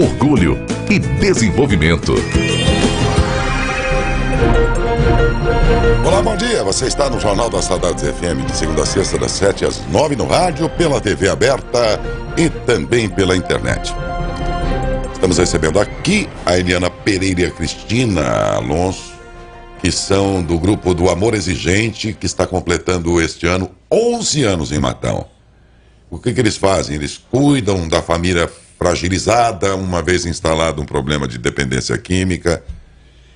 orgulho e desenvolvimento. Olá, bom dia. Você está no Jornal das Saudades FM, de segunda a sexta, das 7 às 9 no rádio, pela TV aberta e também pela internet. Estamos recebendo aqui a Eliana Pereira e a Cristina Alonso, que são do grupo do Amor Exigente, que está completando este ano 11 anos em Matão. O que eles fazem? Eles cuidam da família fragilizada, uma vez instalado um problema de dependência química,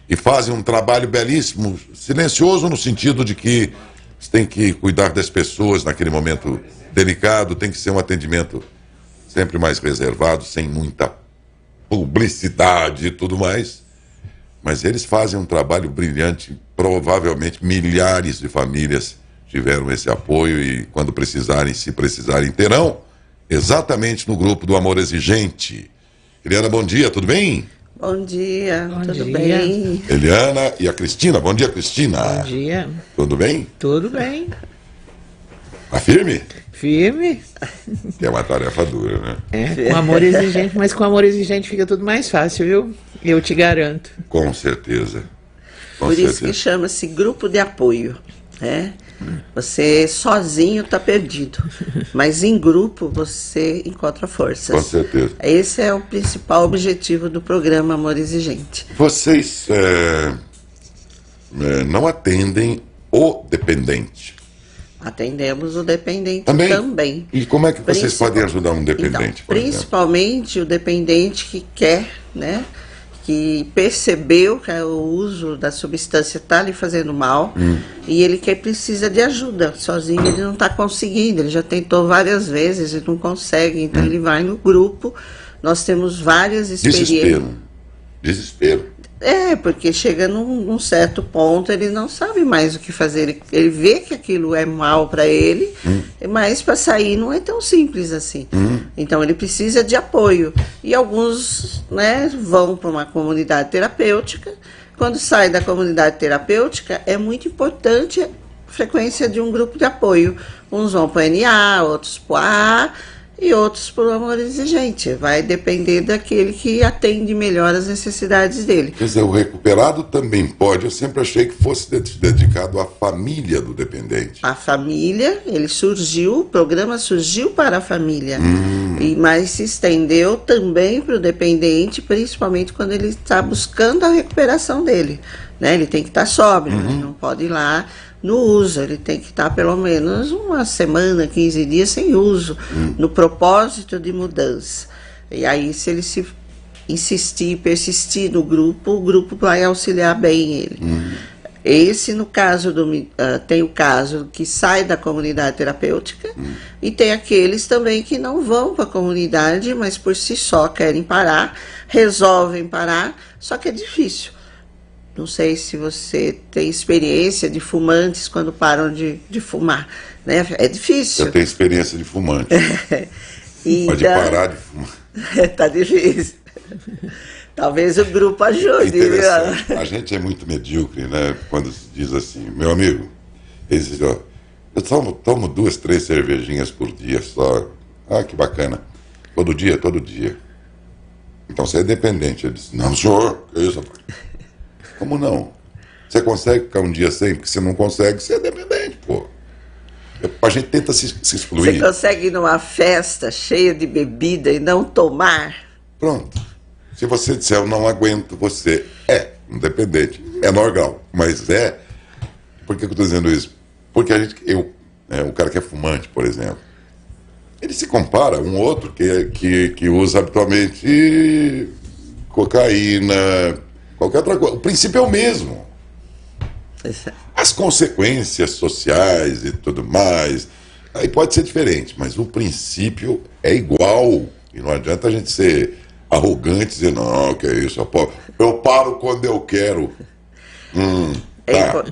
e fazem um trabalho belíssimo, silencioso no sentido de que você tem que cuidar das pessoas naquele momento delicado, tem que ser um atendimento sempre mais reservado, sem muita publicidade e tudo mais. Mas eles fazem um trabalho brilhante, provavelmente milhares de famílias tiveram esse apoio e quando precisarem, se precisarem, terão, exatamente no grupo do Amor Exigente. Eliana, bom dia, tudo bem? Bom dia, tudo bem? Eliana e a Cristina, bom dia, Cristina. Bom dia. Tudo bem? Tudo bem. Tá firme? Firme. Que é uma tarefa dura, né? É, com amor exigente, mas com amor exigente fica tudo mais fácil, viu? Eu te garanto. Com certeza. Com Por certeza. isso que chama-se grupo de apoio, né? Você sozinho está perdido, mas em grupo você encontra forças. Com certeza. Esse é o principal objetivo do programa Amor Exigente. Vocês não atendem o dependente? Atendemos o dependente Também? também. E como é que vocês podem ajudar um dependente, Então, por exemplo? principalmente o dependente que quer, né? Que percebeu que o uso da substância está lhe fazendo mal e ele precisa de ajuda. Sozinho ele não está conseguindo, ele já tentou várias vezes e não consegue, então ele vai no grupo. Nós temos várias experiências. Desespero. É, porque chega num certo ponto, ele não sabe mais o que fazer. Ele vê que aquilo é mal para ele, mas para sair não é tão simples assim. Então ele precisa de apoio. E alguns, né, vão para uma comunidade terapêutica. Quando sai da comunidade terapêutica, é muito importante a frequência de um grupo de apoio. Uns vão para o NA, outros para o AA e outros para o Amor Exigente. Vai depender daquele que atende melhor as necessidades dele. Quer dizer, o recuperado também pode. Eu sempre achei que fosse dedicado à família do dependente. A família, ele surgiu, o programa surgiu para a família, mas se estendeu também para o dependente, principalmente quando ele está buscando a recuperação dele. Né? Ele tem que estar sóbrio, né? Não pode ir lá no uso, ele tem que estar pelo menos uma semana, 15 dias sem uso, no propósito de mudança. E aí, se ele se insistir, persistir no grupo, o grupo vai auxiliar bem ele. Esse, no caso, tem o caso que sai da comunidade terapêutica e tem aqueles também que não vão para a comunidade, mas por si só querem parar, resolvem parar, só que é difícil. Não sei se você tem experiência de fumantes quando param de fumar, né? É difícil. Eu tenho experiência de fumante. Pode parar de fumar. Tá difícil. Talvez o grupo ajude. Interessante. A gente é muito medíocre, né? Quando se diz assim, meu amigo, ele diz, ó, eu tomo 2, 3 cervejinhas por dia só. Ah, que bacana. Todo dia, todo dia. Então você é dependente. Ele disse, não, senhor, que isso, rapaz? Como não? Você consegue ficar um dia sem? Porque você não consegue, você é dependente, pô. A gente tenta se excluir. Você consegue ir numa festa cheia de bebida e não tomar? Pronto. Se você disser, eu não aguento, você é um dependente. Menor grau, mas é. Por que eu estou dizendo isso? Porque o cara que é fumante, por exemplo, ele se compara a um outro que usa habitualmente cocaína, qualquer outra coisa. O princípio é o mesmo. As consequências sociais e tudo mais, aí pode ser diferente, mas o princípio é igual. E não adianta a gente ser arrogante e dizer, não, que é isso, eu paro quando eu quero. Tá.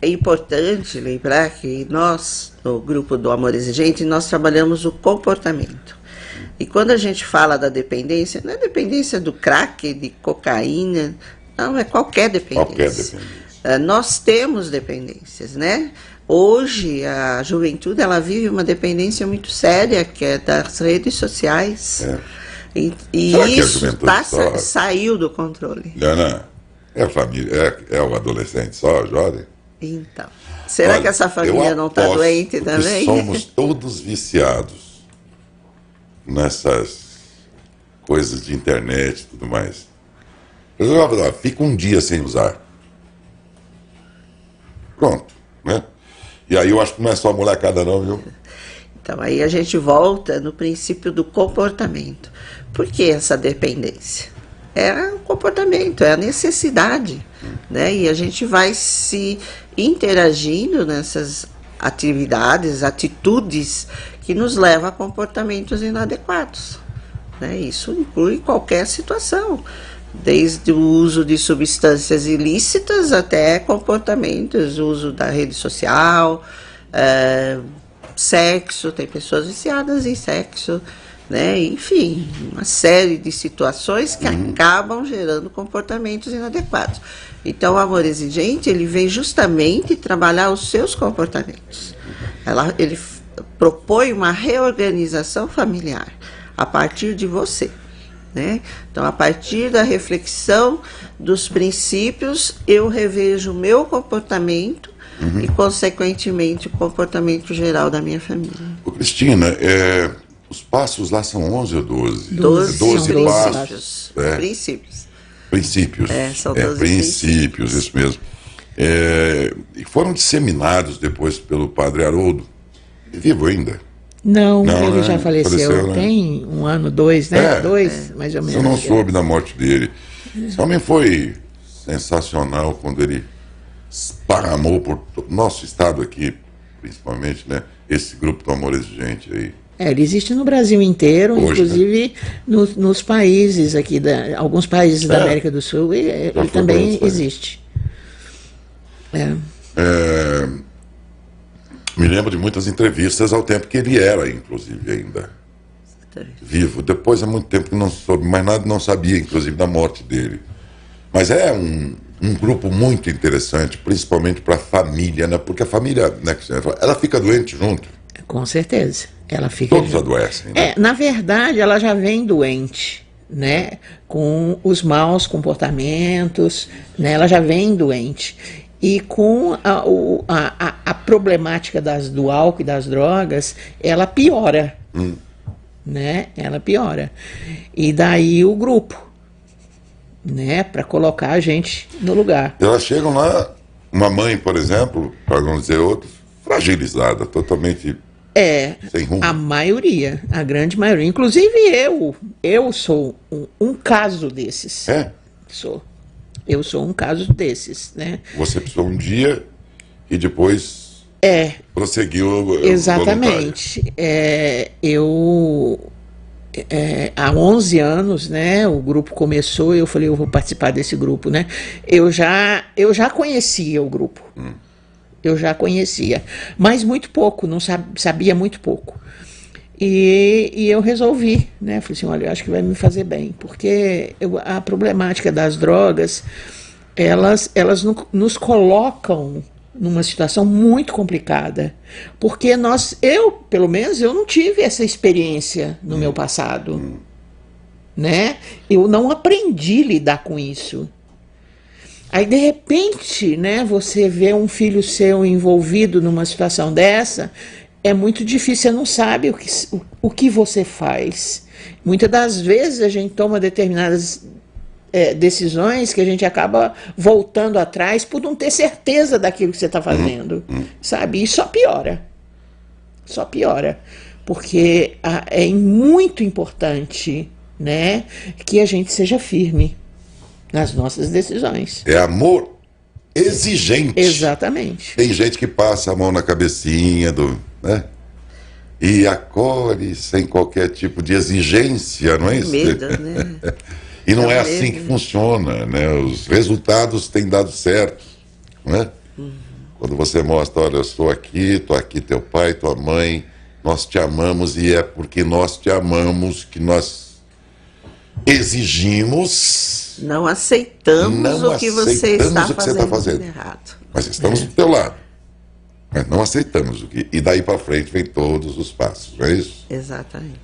É importante lembrar que nós, no grupo do Amor Exigente, nós trabalhamos o comportamento. E quando a gente fala da dependência, não é dependência do crack, de cocaína, não, é qualquer dependência. Qualquer dependência. Nós temos dependências, né? Hoje, a juventude, ela vive uma dependência muito séria, que é das redes sociais. E Será que a isso juventude só... saiu do controle. Ana, é a família, é o adolescente só, jovem? Então, será Olha, que essa família não está aposto doente que também? somos todos viciados nessas coisas de internet e tudo mais. Fica um dia sem usar. Pronto, né? E aí eu acho que não é só molecada não, viu? Então, aí a gente volta no princípio do comportamento. Por que essa dependência? É o comportamento, é a necessidade, né? E a gente vai se interagindo nessas atividades, atitudes que nos levam a comportamentos inadequados, né? Isso inclui qualquer situação, desde o uso de substâncias ilícitas até comportamentos, uso da rede social, sexo, tem pessoas viciadas em sexo, né? Enfim, uma série de situações que acabam gerando comportamentos inadequados. Então, o amor exigente, ele vem justamente trabalhar os seus comportamentos. Ele propõe uma reorganização familiar a partir de você, né? Então, a partir da reflexão dos princípios, eu revejo o meu comportamento e, consequentemente, o comportamento geral da minha família. Ô, Cristina, os passos lá são 11 ou 12? 12 passos. Princípios. Princípios. São 12 princípios, isso mesmo. E foram disseminados depois pelo padre Haroldo. É vivo ainda? Não, ele né? já faleceu. Né? Tem 1 ano, 2, né? 2, mais ou menos. Eu não soube da morte dele. Esse homem foi sensacional quando ele esparramou por nosso estado aqui, principalmente, né? Esse grupo do amor exigente aí. Ele existe no Brasil inteiro, hoje, inclusive, né? nos países aqui, alguns países da América do Sul, ele também existe. Me lembro de muitas entrevistas ao tempo que ele era, inclusive, ainda vivo. Depois, há muito tempo que não soube mais nada, não sabia, inclusive, da morte dele. Mas é um grupo muito interessante, principalmente para a família, né? Porque a família, né, ela fica doente junto. Com certeza. Ela fica Todos adoecem, né? Na verdade, ela já vem doente, né? Com os maus comportamentos, né? Ela já vem doente. E com a problemática do álcool e das drogas, ela piora, né? Ela piora. E daí o grupo, né? Para colocar a gente no lugar. Elas chegam lá, uma mãe, por exemplo, para não dizer outros, fragilizada, totalmente sem rumo. A maioria, a grande maioria. Inclusive eu sou um caso desses. Eu sou um caso desses, né? Você precisou um dia e depois prosseguiu. Exatamente. Há 11 anos, né? O grupo começou e eu falei, eu vou participar desse grupo, né? Eu já conhecia o grupo. Eu já conhecia, mas muito pouco, não sabia muito pouco. E eu resolvi, né? Falei assim, olha, eu acho que vai me fazer bem, porque a problemática das drogas, elas nos colocam numa situação muito complicada, porque pelo menos, eu não tive essa experiência no meu passado, né? Eu não aprendi a lidar com isso. Aí, de repente, né, você vê um filho seu envolvido numa situação dessa, é muito difícil, você não sabe o que você faz. Muitas das vezes a gente toma determinadas decisões que a gente acaba voltando atrás por não ter certeza daquilo que você está fazendo, sabe? E só piora. Só piora. Porque é muito importante, né, que a gente seja firme nas nossas decisões. É amor exigente. Exatamente. Tem gente que passa a mão na cabecinha né? E acolhe sem qualquer tipo de exigência, não é isso? Medo, né? E não é assim que funciona, né? Os resultados têm dado certo, né? Quando você mostra, olha, eu estou aqui teu pai, tua mãe, nós te amamos e é porque nós te amamos que nós exigimos. Não aceitamos o que você está fazendo errado. Mas estamos do teu lado. Mas não aceitamos o que. E daí para frente vem todos os passos, não é isso? Exatamente.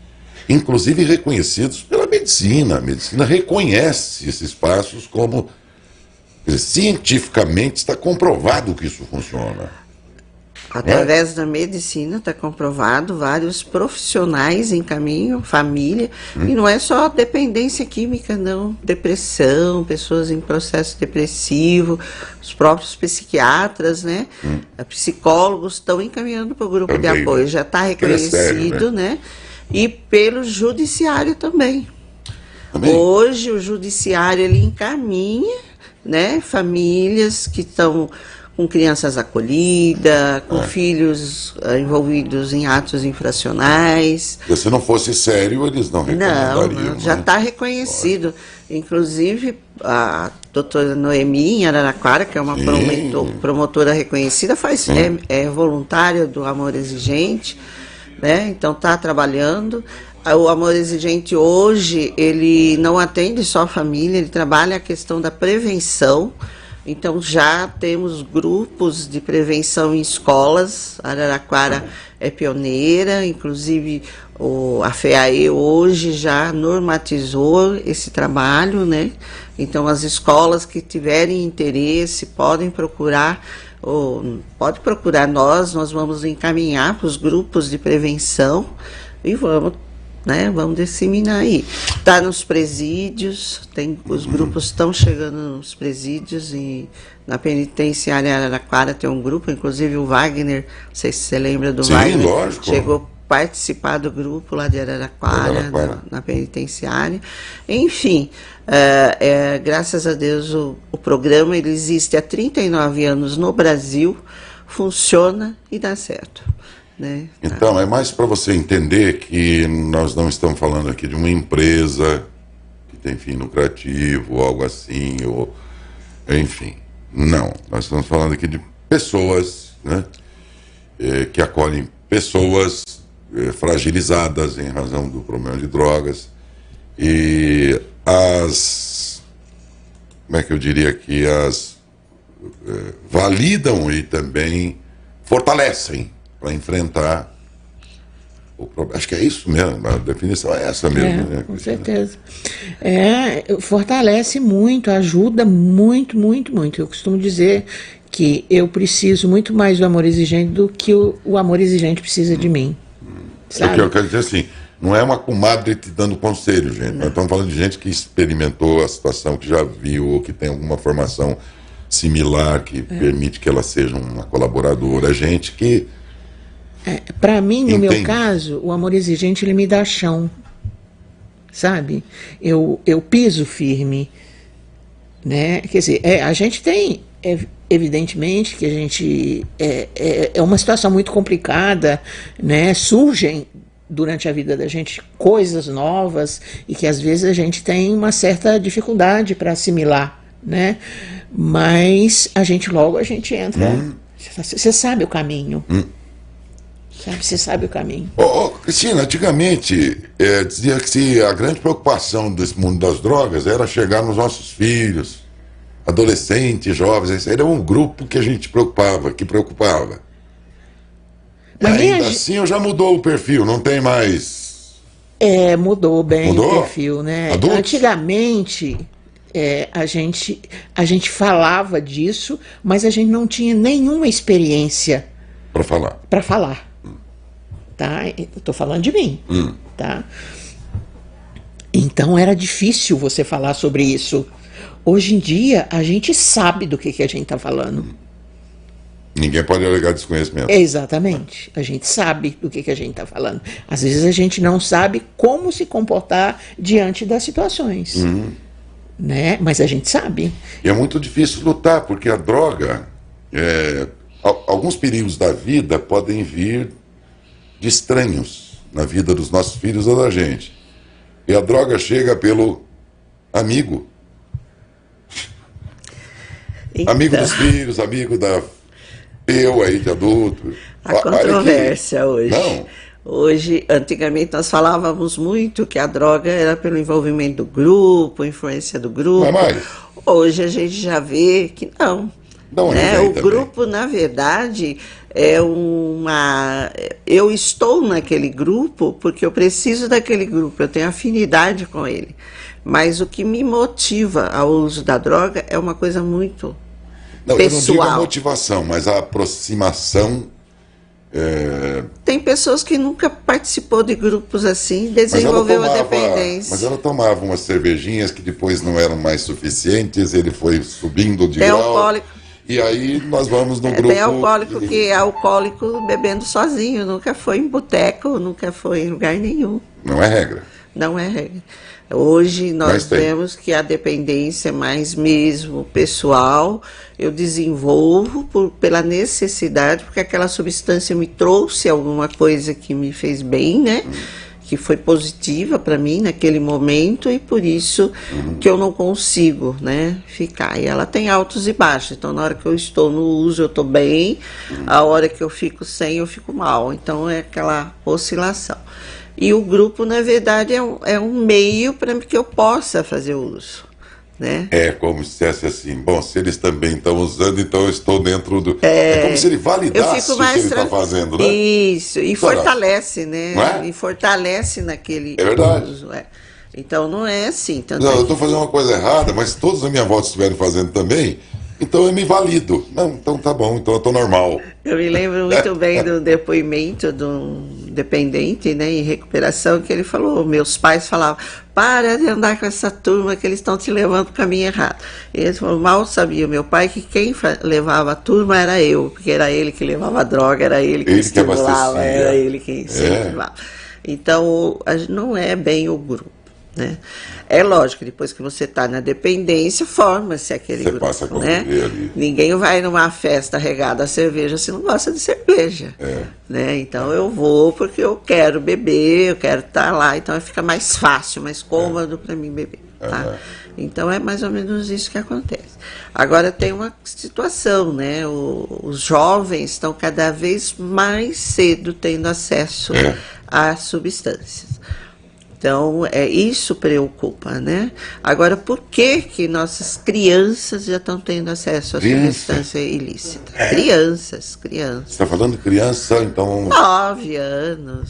inclusive reconhecidos pela medicina. A medicina reconhece esses passos como... Quer dizer, cientificamente está comprovado que isso funciona. Através da medicina está comprovado, vários profissionais encaminham, família, e não é só dependência química, não. Depressão, pessoas em processo depressivo, os próprios psiquiatras, né? Psicólogos estão encaminhando para o grupo de apoio, já está reconhecido, né? E pelo judiciário também. Hoje o judiciário ele encaminha, né, famílias que estão com crianças acolhidas, com filhos envolvidos em atos infracionais. Se não fosse sério, eles não recomendariam. Não, já está reconhecido. Inclusive, a doutora Noemi, em Araraquara, que é uma promotora reconhecida, é voluntária do Amor Exigente, né? Então está trabalhando. O Amor Exigente hoje, ele não atende só a família, ele trabalha a questão da prevenção. Então já temos grupos de prevenção em escolas. Araraquara é pioneira, inclusive a FEAE hoje já normatizou esse trabalho, né? Então as escolas que tiverem interesse podem procurar, pode procurar nós vamos encaminhar para os grupos de prevenção e vamos disseminar aí. Está nos presídios, os grupos estão chegando nos presídios, e na penitenciária Araraquara tem um grupo, inclusive o Wagner, não sei se você lembra do Wagner, lógico. Chegou a participar do grupo lá de Araraquara, na penitenciária. Enfim, graças a Deus o programa ele existe há 39 anos no Brasil, funciona e dá certo. Né? Então, é mais para você entender que nós não estamos falando aqui de uma empresa que tem fim lucrativo, ou algo assim, ou enfim. Não, nós estamos falando aqui de pessoas, né, que acolhem pessoas fragilizadas em razão do problema de drogas, e como é que eu diria que validam e também fortalecem para enfrentar o problema. Acho que é isso mesmo, a definição é essa mesmo. Né, com certeza. Fortalece muito, ajuda muito, muito, muito. Eu costumo dizer que eu preciso muito mais do Amor Exigente do que o Amor Exigente precisa de mim. Sabe? É o que eu quero dizer assim, não é uma comadre te dando conselho, gente. Nós estamos falando de gente que experimentou a situação, que já viu, ou que tem alguma formação similar, que permite que ela seja uma colaboradora. Gente que... Para mim, no meu caso, o Amor Exigente ele me dá chão, sabe? Eu piso firme, né? Quer dizer, a gente tem, evidentemente, que a gente é uma situação muito complicada, né? Surgem durante a vida da gente coisas novas e que às vezes a gente tem uma certa dificuldade para assimilar, né? Mas a gente entra. Você sabe o caminho. Você sabe o caminho. Cristina, antigamente dizia que a grande preocupação desse mundo das drogas era chegar nos nossos filhos, adolescentes, jovens. Esse era um grupo que a gente preocupava. Mas ainda assim já mudou o perfil, não tem mais... Mudou bem o perfil, né? Adultos? Antigamente... a gente falava disso, mas a gente não tinha nenhuma experiência para falar. Tá? Eu estou falando de mim. Tá? Então era difícil você falar sobre isso. Hoje em dia a gente sabe do que a gente está falando. Ninguém pode alegar desconhecimento. Exatamente. A gente sabe do que a gente está falando. Às vezes a gente não sabe como se comportar diante das situações. Né? Mas a gente sabe. E é muito difícil lutar, porque a droga, alguns perigos da vida podem vir de estranhos na vida dos nossos filhos ou da gente. E a droga chega pelo amigo. Então, amigo dos filhos, amigo eu aí de adulto. A controvérsia hoje. Não. Hoje, antigamente nós falávamos muito que a droga era pelo envolvimento do grupo, influência do grupo. Não é mais. Hoje a gente já vê que não. Da onde né? vem O também? grupo, na verdade, é uma... Eu estou naquele grupo porque eu preciso daquele grupo, eu tenho afinidade com ele. Mas o que me motiva ao uso da droga é uma coisa muito Não, eu não digo a pessoal. motivação, mas a aproximação. Tem pessoas que nunca participou de grupos assim, Mas ela desenvolveu a tomava, dependência. mas ela tomava umas cervejinhas que depois não eram mais suficientes, ele foi subindo de Tem grau. alcoólico. E aí nós vamos no grupo. Tem alcoólico que é alcoólico bebendo sozinho, nunca foi em boteco, nunca foi em lugar nenhum. Não é regra. Não é regra. Hoje nós Mas tem. vemos que a dependência é mais mesmo pessoal, eu desenvolvo pela necessidade, porque aquela substância me trouxe alguma coisa que me fez bem, né? Que foi positiva para mim naquele momento e por isso que eu não consigo, né, ficar. E ela tem altos e baixos, então na hora que eu estou no uso eu estou bem, a hora que eu fico sem eu fico mal, então é aquela oscilação. E o grupo, na verdade, é um meio para que eu possa fazer uso, né? É como se dissesse assim, bom, se eles também estão usando, então eu estou dentro do... É como se ele Eu validasse fico o que mais ele está fazendo, né? Isso, e Será? fortalece, né? Não é? E fortalece naquele É verdade. uso. Então não é assim. Tanto Não, é eu que- estou fazendo uma coisa errada, mas todos à minha volta estiverem fazendo também, então eu me valido. Não, então tá bom, então eu estou normal. Eu me lembro muito bem do depoimento de um dependente, né, em recuperação, que ele falou, meus pais falavam, para de andar com essa turma que eles estão te levando para o caminho errado. E ele falou, mal sabia meu pai que quem levava a turma era eu, porque era ele que levava a droga, era ele que Ele que estimulava, abastecia. era ele que incentivava. Então, não é bem o grupo. Né? É lógico que depois que você está na dependência, forma-se aquele Você grupo. passa a né? conviver ali. Ninguém vai numa festa regada a cerveja se não gosta de cerveja. Né? Então eu vou porque eu quero beber, eu quero estar lá, então fica mais fácil, mais cômodo para mim beber. Tá? Então é mais ou menos isso que acontece. Agora tem uma situação, né? Os jovens estão cada vez mais cedo tendo acesso a substâncias. Então, isso preocupa, né? Agora, por que nossas crianças já estão tendo acesso à substância ilícita? Crianças. Você está falando de criança, então... 9 anos.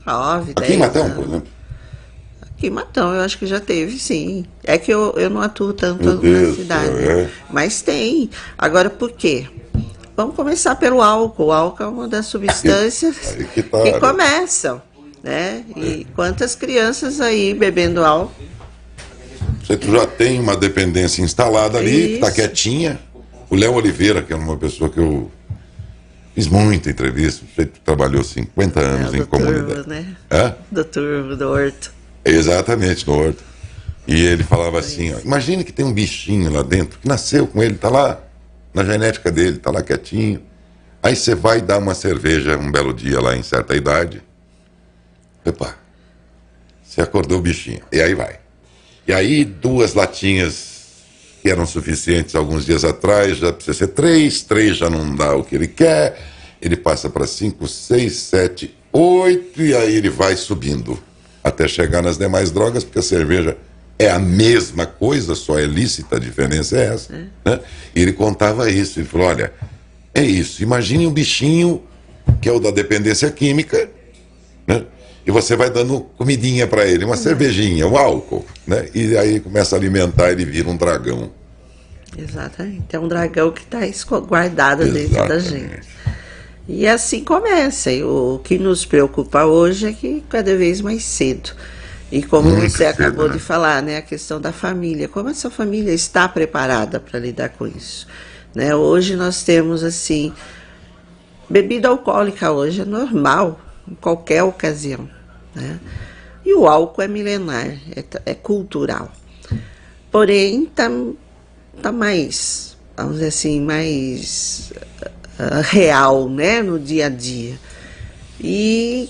9, 10 Aqui em Matão, anos. por exemplo. Aqui em Matão, eu acho que já teve, sim. É que eu não atuo tanto Meu na Deus, cidade. Mas tem. Agora, por quê? Vamos começar pelo álcool. O álcool é uma das substâncias Aí que tá, que né? começam. Né? E quantas crianças aí bebendo álcool? Você já tem uma dependência instalada ali, que está Isso. quietinha. O Léo Oliveira, que é uma pessoa que eu fiz muita entrevista, você trabalhou 50 anos em do comunidade. turvo, né? Hã? Do turvo, do horto. Exatamente, no horto. E ele falava assim, ó, imagine que tem um bichinho lá dentro, que nasceu com ele, tá lá na genética dele, tá lá quietinho. Aí você vai dar uma cerveja um belo dia lá em certa idade. Epa, você acordou o bichinho. E aí vai. E aí 2 latinhas que eram suficientes alguns dias atrás, já precisa ser 3 já não dá o que ele quer. Ele passa para 5, 6, 7, 8 e aí ele vai subindo. Até chegar nas demais drogas, porque a cerveja é a mesma coisa, só é lícita, a diferença é essa. Né? E ele contava isso, ele falou, olha, é isso, imagine um bichinho que é o da dependência química, né? E você vai dando comidinha para ele, uma cervejinha, um álcool, né? E aí começa a alimentar, ele vira um dragão. Exatamente. É um dragão que está guardado dentro da Exatamente. gente. E assim começa. E o que nos preocupa hoje é que cada vez mais cedo. E como Muito você cedo, acabou né? de falar, né, a questão da família. Como essa família está preparada para lidar com isso? Né? Hoje nós temos, assim, bebida alcoólica hoje é normal, em qualquer ocasião. Né? E o álcool é milenar, é cultural. Porém, tá mais, vamos dizer assim, mais real, né, no dia a dia. E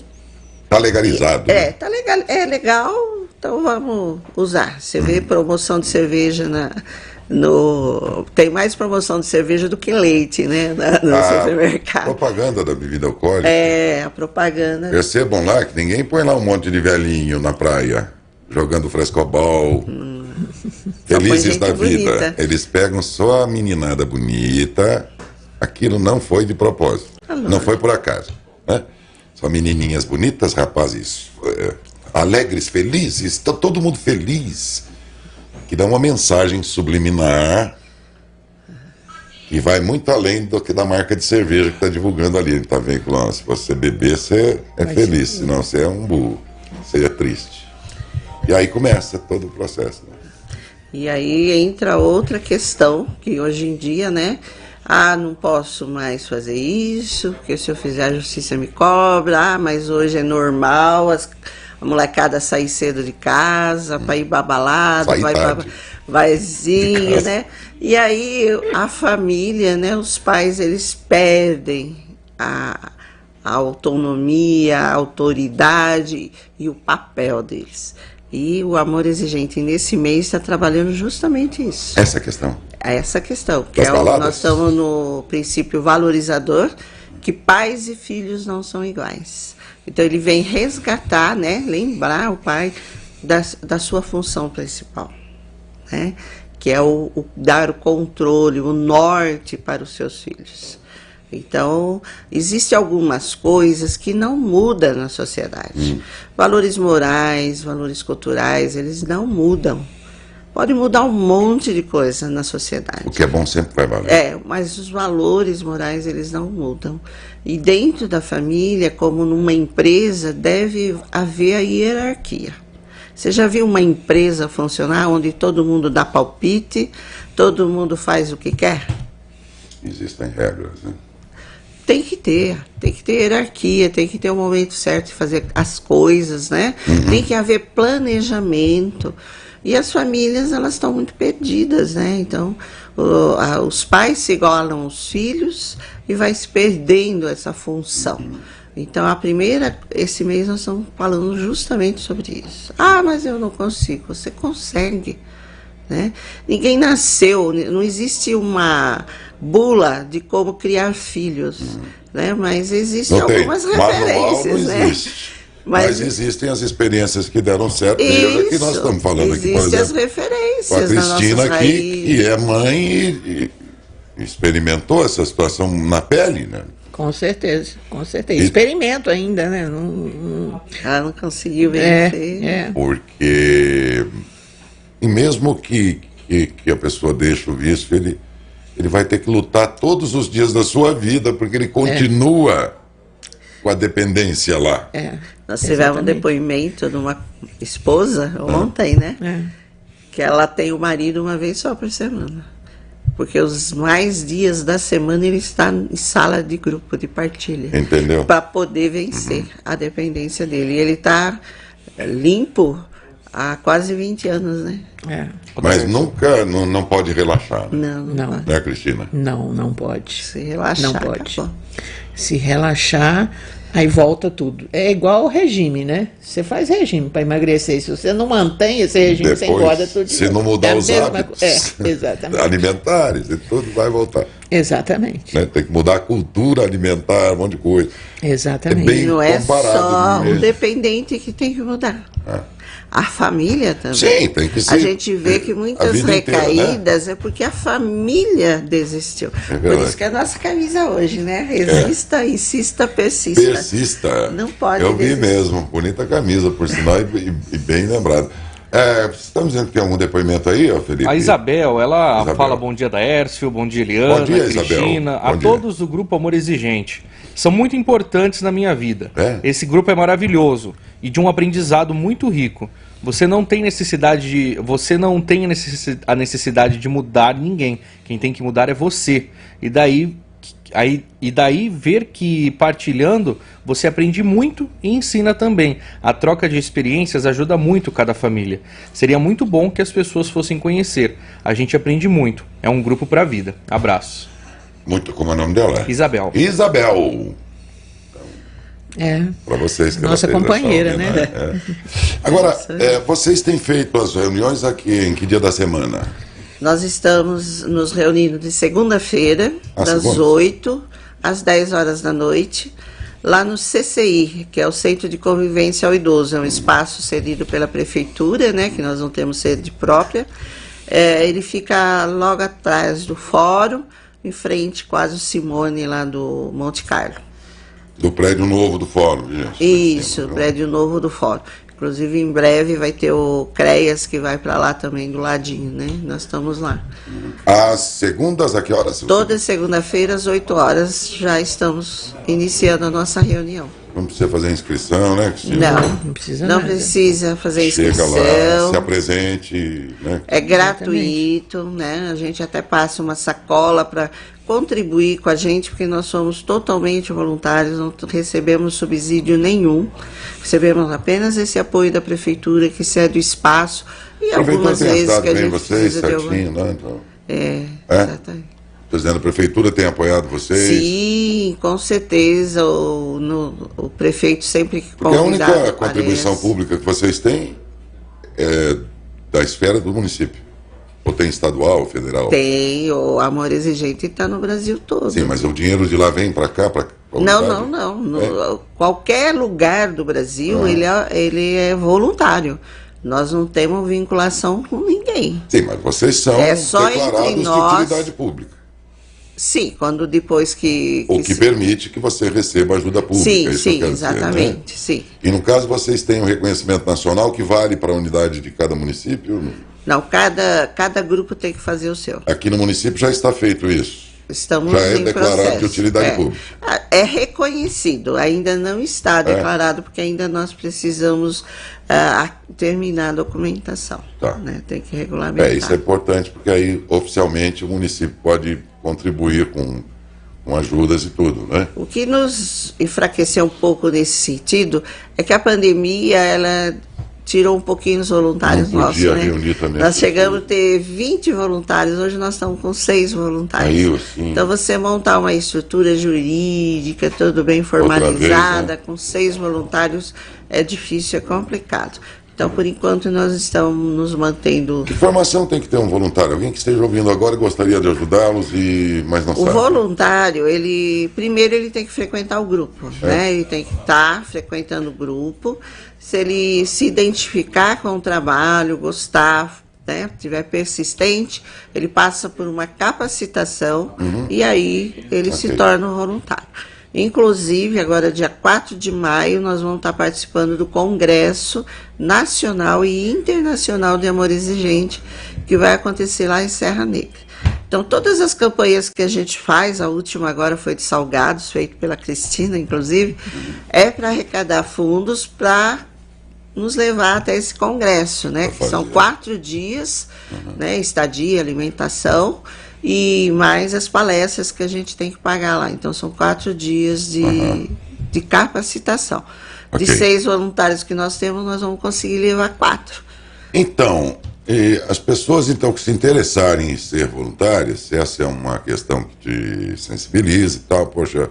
Tá legalizado. né? tá legal, é legal, então vamos usar. Você vê promoção de cerveja tem mais promoção de cerveja do que leite, né, no supermercado. Propaganda da bebida alcoólica. A propaganda. Percebam lá que ninguém põe lá um monte de velhinho na praia, jogando frescobol, Felizes da gente vida. bonita. Eles pegam só a meninada bonita. Aquilo não foi de propósito. Não foi por acaso. Né? Só menininhas bonitas, rapazes alegres, felizes. Está todo mundo feliz. Que dá uma mensagem subliminar que vai muito além do que da marca de cerveja que está divulgando ali. Ele está veiculando. Se você beber, você é feliz. Senão você é um burro. Você é triste. E aí começa todo o processo. Né? E aí entra outra questão, que hoje em dia, né? Não posso mais fazer isso, porque se eu fizer a justiça me cobra. Mas hoje é normal a molecada sair cedo de casa, para ir babalado, vaizinho, né? E aí a família, né? Os pais, eles perdem a autonomia, a autoridade e o papel deles. E o Amor Exigente, nesse mês, está trabalhando justamente isso. Essa questão. Essa questão. Que nós estamos no princípio valorizador, que pais e filhos não são iguais. Então, ele vem resgatar, né, lembrar o pai da sua função principal, né, que é o dar o controle, o norte para os seus filhos. Então, existem algumas coisas que não mudam na sociedade. Valores morais, valores culturais, eles não mudam. Pode mudar um monte de coisa na sociedade. O que é bom sempre vai valer. Mas os valores morais, eles não mudam. E dentro da família, como numa empresa, deve haver a hierarquia. Você já viu uma empresa funcionar onde todo mundo dá palpite, todo mundo faz o que quer? Existem regras, né? Tem que ter hierarquia, tem que ter o momento certo de fazer as coisas, né? Tem que haver planejamento. E as famílias, elas estão muito perdidas, né? Então, os pais se igualam aos filhos e vai se perdendo essa função. Então, esse mês nós estamos falando justamente sobre isso. Mas eu não consigo. Você consegue, né? Ninguém nasceu, não existe uma bula de como criar filhos, né? Mas existem algumas referências, não né? Existe. Mas existem as experiências que deram certo. Isso, que nós estamos falando aqui, por existem exemplo, as referências com a Cristina na aqui, que é mãe e experimentou essa situação na pele, né? Com certeza. Experimento ainda, né? Ela não conseguiu vencer. Porque e mesmo que a pessoa deixe o vício, ele vai ter que lutar todos os dias da sua vida, porque ele continua com a dependência lá. Nós tivemos um depoimento de uma esposa ontem, né? Que ela tem o marido uma vez só por semana. Porque os mais dias da semana ele está em sala de grupo, de partilha. Entendeu? Para poder vencer a dependência dele. E ele está limpo há quase 20 anos, né? Mas nunca, não pode relaxar. Né? Não. Né, Cristina? Não pode. Se relaxar, não pode. acabou. Se relaxar, aí volta tudo. É igual o regime, né? Você faz regime para emagrecer. Se você não mantém esse regime, Depois, você engorda tudo. Se não mudar os hábitos exatamente. alimentares, e tudo vai voltar. Exatamente. Né? Tem que mudar a cultura alimentar, um monte de coisa. Exatamente. É bem Não é comparado só o mesmo. dependente que tem que mudar. A família também. Sim, tem que ser. A gente vê que muitas recaídas é porque a família desistiu. Por isso que é a nossa camisa hoje, né? Resista, insista, persista. Persista. Não pode Eu vi desistir. mesmo. Bonita camisa, por sinal, e bem lembrado. Estamos dizendo que tem algum depoimento aí, ó, Felipe? A Isabel, ela fala bom dia da Hércio, bom dia Eliana, Bom dia, Cristina, Isabel. Bom dia. todos do Grupo Amor Exigente. São muito importantes na minha vida. Esse grupo é maravilhoso e de um aprendizado muito rico. Você não tem a necessidade de mudar ninguém. Quem tem que mudar é você. E daí ver que partilhando você aprende muito e ensina também. A troca de experiências ajuda muito cada família. Seria muito bom que as pessoas fossem conhecer. A gente aprende muito. É um grupo para a vida. Abraço. Muito, como é o nome dela? Isabel. Isabel. Para vocês que nossa ela fez companheira, essa né? homenagem. Agora, vocês têm feito as reuniões aqui em que dia da semana? Nós estamos nos reunindo de segunda-feira, das 8 às 10 horas da noite, lá no CCI, que é o Centro de Convivência ao Idoso. É um espaço cedido pela prefeitura, né, que nós não temos sede própria. Ele fica logo atrás do fórum, em frente quase o Simone lá do Monte Carlo. Do prédio novo do fórum, gente. Isso, o prédio novo do fórum. Inclusive, em breve vai ter o CREAS, que vai para lá também, do ladinho, né? Nós estamos lá. Às segundas, a que horas? Toda segunda-feira, às 8 horas, já estamos iniciando a nossa reunião. Não precisa fazer inscrição, né, Cristina? Não precisa Não nada. precisa fazer Chega inscrição. lá, se apresente, né? É gratuito, né? A gente até passa uma sacola para contribuir com a gente, porque nós somos totalmente voluntários, não recebemos subsídio nenhum, recebemos apenas esse apoio da prefeitura, que cede o espaço, e algumas vezes que a gente vocês precisa de alguma... certinho, né? Então, exatamente. estou dizendo, a prefeitura tem apoiado vocês? Sim, com certeza, o prefeito sempre que Porque a convidado única contribuição aparece. pública que vocês têm é da esfera do município. Ou tem estadual, federal? Tem, o Amor Exigente está no Brasil todo. Sim, mas o dinheiro de lá vem para cá? Não. Qualquer lugar do Brasil, ele é voluntário. Nós não temos vinculação com ninguém. Sim, mas vocês são só declarados entre de nós. utilidade pública. Sim, quando depois que... O que permite que você receba ajuda pública. Sim, isso eu quero exatamente, dizer, né? sim. E no caso vocês têm um reconhecimento nacional que vale para a unidade de cada município? Não, cada grupo tem que fazer o seu. Aqui no município já está feito isso. Estamos Já é em declarado processo. de utilidade pública. É reconhecido, ainda não está declarado, porque ainda nós precisamos terminar a documentação. Tá. Né? Tem que regulamentar. Isso é importante, porque aí oficialmente o município pode contribuir com ajudas e tudo, né? O que nos enfraqueceu um pouco nesse sentido é que a pandemia, ela tirou um pouquinho os voluntários Não nossos, podia né? reunir também Nós as chegamos a ter 20 voluntários, hoje nós estamos com 6 voluntários. Sim. Então você montar uma estrutura jurídica, tudo bem formalizada, com 6 voluntários, é difícil, é complicado. Então, por enquanto, nós estamos nos mantendo... Que formação tem que ter um voluntário? Alguém que esteja ouvindo agora e gostaria de ajudá-los, mas não sabe. O voluntário, primeiro ele tem que frequentar o grupo, né? Ele tem que estar frequentando o grupo. Se ele se identificar com o trabalho, gostar, né, tiver persistente, ele passa por uma capacitação e aí ele se torna um voluntário. Inclusive, agora dia 4 de maio, nós vamos estar participando do Congresso Nacional e Internacional de Amor Exigente, que vai acontecer lá em Serra Negra. Então, todas as campanhas que a gente faz, a última agora foi de salgados, feito pela Cristina, inclusive, é para arrecadar fundos para nos levar até esse congresso, né? Que são 4 dias, né? Estadia, alimentação, e mais as palestras que a gente tem que pagar lá. Então, são 4 dias de capacitação. De 6 voluntários que nós temos, nós vamos conseguir levar 4. Então, as pessoas então que se interessarem em ser voluntárias, se essa é uma questão que te sensibiliza e tal, poxa,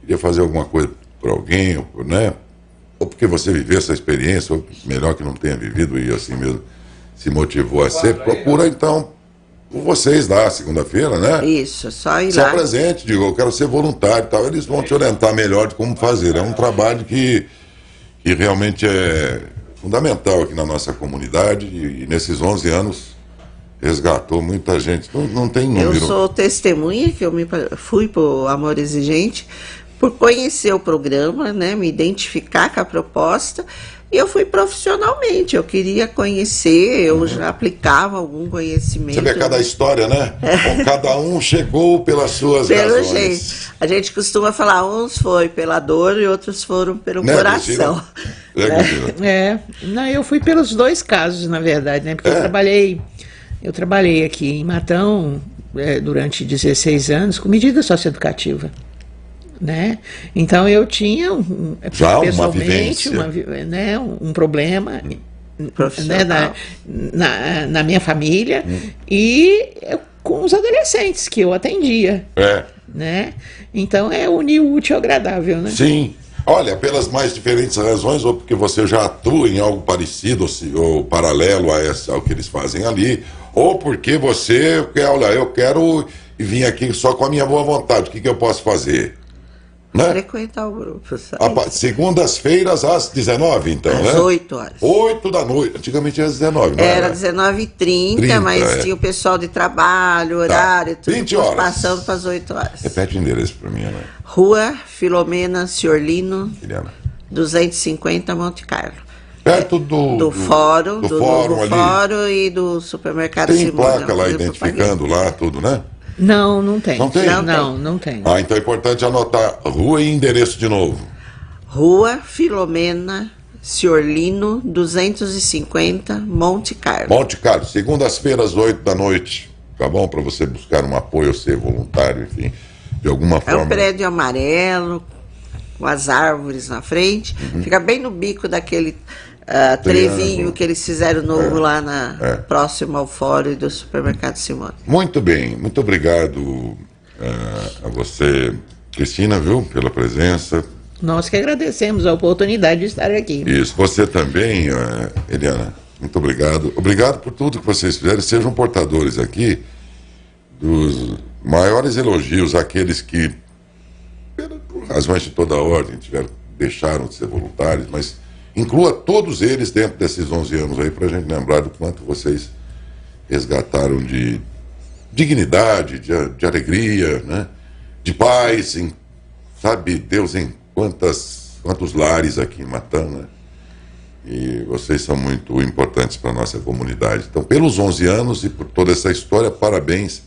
queria fazer alguma coisa por alguém, né? Ou porque você viveu essa experiência, ou melhor que não tenha vivido e assim mesmo se motivou a ser, procura então por vocês lá, segunda-feira, né? Isso, só ir Se lá. apresente, diga, eu quero ser voluntário e tal, eles vão te orientar melhor de como fazer. É um trabalho que realmente é fundamental aqui na nossa comunidade e nesses 11 anos resgatou muita gente. Não tem número. Eu sou testemunha que eu fui para o Amor Exigente por conhecer o programa, né, me identificar com a proposta, e eu fui profissionalmente, eu queria conhecer, eu já aplicava algum conhecimento. Você vê cada história, né? Bom, cada um chegou pelas suas razões. Jeito. A gente costuma falar, uns foi pela dor e outros foram pelo coração. Não, eu fui pelos 2 casos, na verdade, né? Porque eu trabalhei aqui em Matão durante 16 anos com medida socioeducativa. Né? Então eu tinha pessoalmente um problema, né, na minha família e com os adolescentes que eu atendia, né? Então unir o útil ao agradável, né? Sim. Olha, pelas mais diferentes razões, ou porque você já atua em algo parecido ou paralelo ao que eles fazem ali, ou porque você quer, olha, eu quero vir aqui só com a minha boa vontade, o que eu posso fazer? Né? Frequentar o grupo. Segundas-feiras às 19, então, às né? 8 horas. 8 da noite. Antigamente era 19, não era? Era 19h30, mas tinha o pessoal de trabalho, horário, tudo 20 horas. passando para as 8 horas. Repete o endereço para mim, né? Rua Filomena Ciorlino, Eliana. 250, Monte Carlo. Perto do fórum, do fórum novo ali. Fórum e do supermercado Tem Simone. placa lá identificando lá, tudo, né? Não, não tem. Não tem? Não tem. Ah, então é importante anotar rua e endereço de novo. Rua Filomena Ciorlino, 250, Monte Carlo. Monte Carlo, segundas-feiras, 8 da noite. Tá bom? Para você buscar um apoio, ser voluntário, enfim, de alguma É forma. um prédio amarelo, com as árvores na frente. Fica bem no bico daquele trevinho que eles fizeram novo lá próximo ao fórum do supermercado Simone. Muito bem, muito obrigado a você, Cristina, viu, pela presença. Nós que agradecemos a oportunidade de estar aqui. Isso, você também, Eliana, muito obrigado. Obrigado por tudo que vocês fizeram. Sejam portadores aqui dos maiores elogios àqueles que, por razões de toda a ordem, deixaram de ser voluntários, mas inclua todos eles dentro desses 11 anos aí, para a gente lembrar do quanto vocês resgataram de dignidade, de alegria, né? De paz, sabe, Deus em quantos lares aqui em Matã, né? E vocês são muito importantes para a nossa comunidade. Então, pelos 11 anos e por toda essa história, parabéns.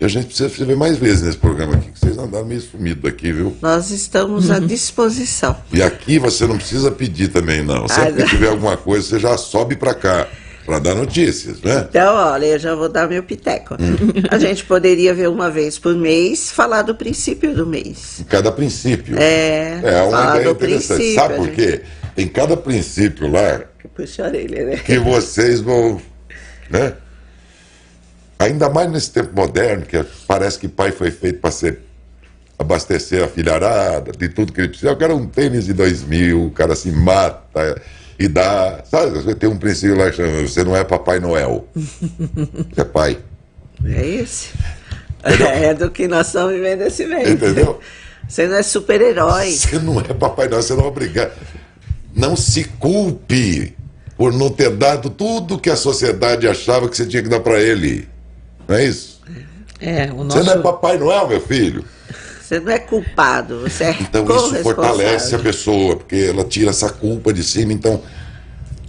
E a gente precisa se ver mais vezes nesse programa aqui, que vocês andaram meio sumidos aqui, viu? Nós estamos à disposição. E aqui você não precisa pedir também, não. Sempre que tiver alguma coisa, você já sobe para cá, para dar notícias, né? Então, olha, eu já vou dar meu piteco. A gente poderia ver uma vez por mês, falar do princípio do mês. Em cada princípio. É uma falar ideia do interessante. princípio. Sabe por quê? Tem cada princípio lá Que puxa a orelha, né? que vocês vão, né? Ainda mais nesse tempo moderno, que parece que pai foi feito para abastecer a filharada, de tudo que ele precisa. O cara um tênis de 2.000, o cara se mata e dá. Sabe, você tem um princípio lá que chama, você não é Papai Noel. Você é pai. É esse. É do que nós estamos vivendo esse mês. Entendeu? Você não é super-herói. Você não é Papai Noel, você não é obrigado. Não se culpe por não ter dado tudo que a sociedade achava que você tinha que dar para ele. Não é isso? Você não é Papai Noel, meu filho. Você não é culpado, você é Então isso fortalece a pessoa, porque ela tira essa culpa de cima, então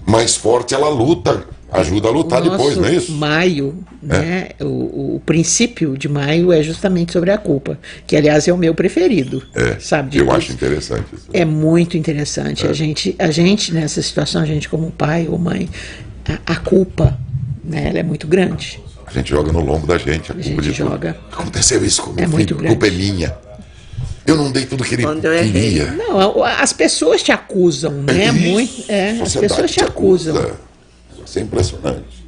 mais forte ela luta, ajuda a lutar depois, não é isso? Maio, né? O princípio de maio é justamente sobre a culpa, que aliás é o meu preferido. Sabe? Eu acho interessante isso. É muito interessante. A gente nessa situação, a gente como pai ou mãe, a culpa, né, ela é muito grande. A gente joga no lombo da gente, a culpa de joga. Tudo. Aconteceu isso com meu filho, muito a culpa é minha. Eu não dei tudo que ele queria. Não, as pessoas te acusam, né? As pessoas te acusam. Isso é impressionante.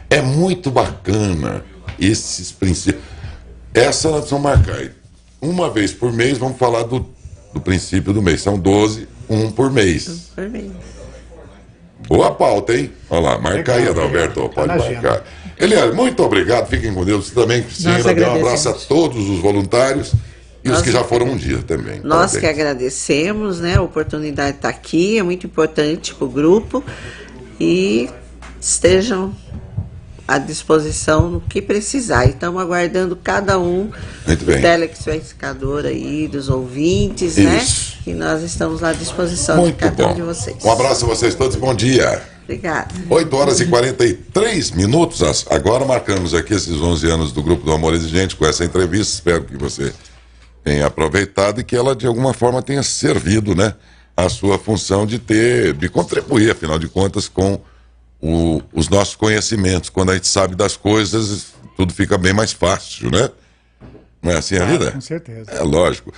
É muito bacana esses princípios. Essa nós vamos marcar. Uma vez por mês vamos falar do princípio do mês. São 12, um por mês. Por mês. Boa pauta, hein? Olha lá, marca aí, Adalberto. Pode marcar. Eliane, muito obrigado. Fiquem com Deus. Você também, Cristina. Dê um abraço a todos os voluntários e os que já foram um dia também. Nós que agradecemos, né? A oportunidade de estar aqui. É muito importante para o grupo. E estejam à disposição no que precisar. E estamos aguardando cada um do telespectador aí, dos ouvintes, né? E nós estamos à disposição de cada um de vocês. Um abraço a vocês todos, bom dia. Obrigada. 8 horas e 43 minutos. Agora marcamos aqui esses 11 anos do Grupo do Amor Exigente com essa entrevista. Espero que você tenha aproveitado e que ela de alguma forma tenha servido, né, a sua função de contribuir, afinal de contas, com os nossos conhecimentos. Quando a gente sabe das coisas, tudo fica bem mais fácil, né? Não é assim a vida? Com certeza. É lógico.